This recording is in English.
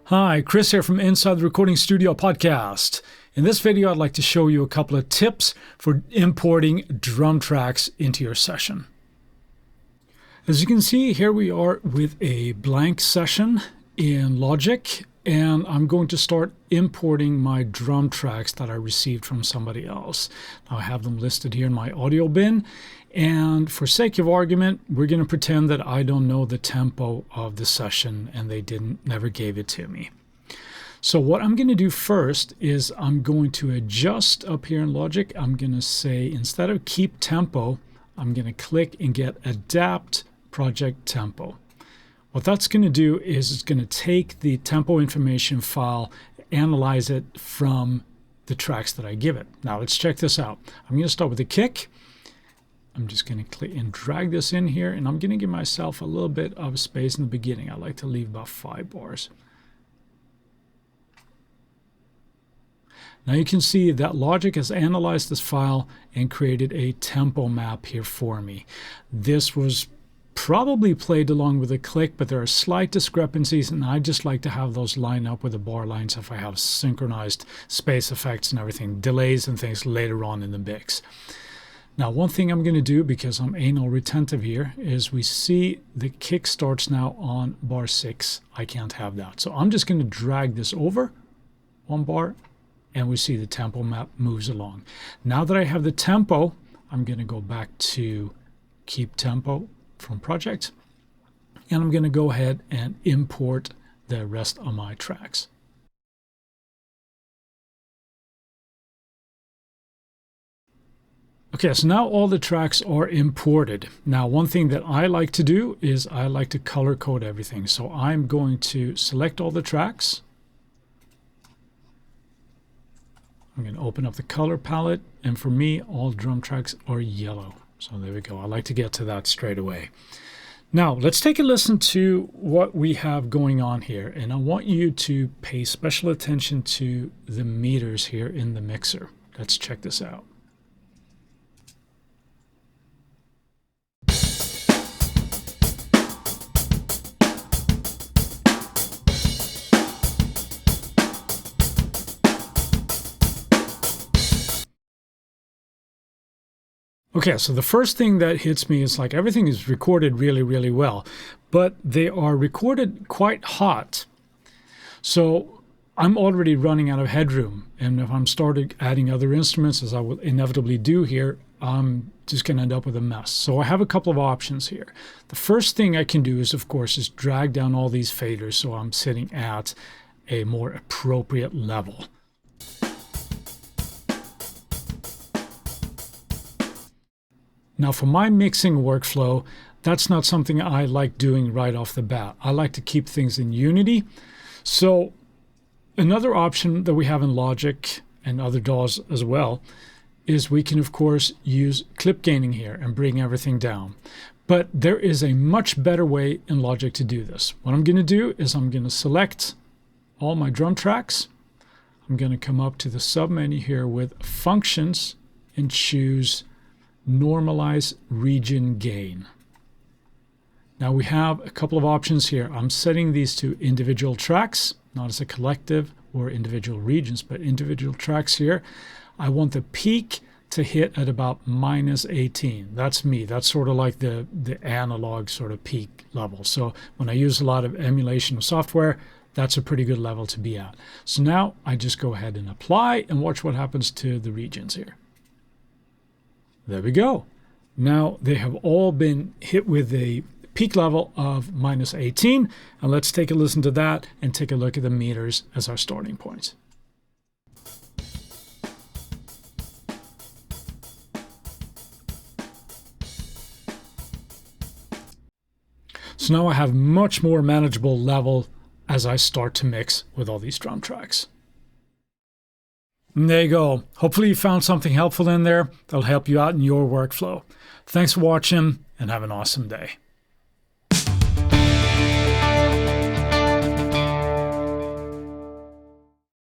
Hi, Chris here from Inside the Recording Studio podcast. In this video, I'd like to show you a couple of tips for importing drum tracks into your session. As you can see, here we are with a blank session in Logic, and I'm going to start importing my drum tracks that I received from somebody else. Now I have them listed here in my audio bin, and for sake of argument, we're going to pretend that I don't know the tempo of the session and they never gave it to me. So what I'm going to do first is I'm going to adjust up here in Logic. I'm going to say, instead of keep tempo, I'm going to click and get adapt project tempo. What that's going to do is it's going to take the tempo information file, analyze it from the tracks that I give it. Now let's check this out. I'm going to start with the kick. I'm just going to click and drag this in here, and I'm going to give myself a little bit of space in the beginning. I like to leave about 5 bars. Now you can see that Logic has analyzed this file and created a tempo map here for me. This was probably played along with a click, but there are slight discrepancies, and I just like to have those line up with the bar lines if I have synchronized space effects and everything, delays and things later on in the mix. Now, one thing I'm going to do, because I'm anal retentive here, is we see the kick starts now on bar 6. I can't have that. So I'm just going to drag this over 1 bar, and we see the tempo map moves along. Now that I have the tempo, I'm going to go back to keep tempo from project, and I'm going to go ahead and import the rest of my tracks. Okay, so now all the tracks are imported. Now, one thing that I like to do is I like to color code everything. So I'm going to select all the tracks. I'm going to open up the color palette, and for me, all drum tracks are yellow. So there we go. I like to get to that straight away. Now, let's take a listen to what we have going on here. And I want you to pay special attention to the meters here in the mixer. Let's check this out. Okay, so the first thing that hits me is like everything is recorded really, really well, but they are recorded quite hot. So I'm already running out of headroom, and if I'm started adding other instruments, as I will inevitably do here, I'm just going to end up with a mess. So I have a couple of options here. The first thing I can do is, of course, is drag down all these faders so I'm sitting at a more appropriate level. Now, for my mixing workflow, that's not something I like doing right off the bat. I like to keep things in unity. So another option that we have in Logic and other DAWs as well is we can, of course, use clip gaining here and bring everything down. But there is a much better way in Logic to do this. What I'm going to do is I'm going to select all my drum tracks. I'm going to come up to the submenu here with Functions and choose Normalize Region Gain. Now we have a couple of options here. I'm setting these to individual tracks, not as a collective or individual regions, but individual tracks here. I want the peak to hit at about -18. That's me. That's sort of like the analog sort of peak level. So when I use a lot of emulation of software, that's a pretty good level to be at. So now I just go ahead and apply and watch what happens to the regions here. There we go. Now they have all been hit with a peak level of -18. And let's take a listen to that and take a look at the meters as our starting point. So now I have much more manageable level as I start to mix with all these drum tracks. And there you go. Hopefully you found something helpful in there that'll help you out in your workflow. Thanks for watching, and have an awesome day.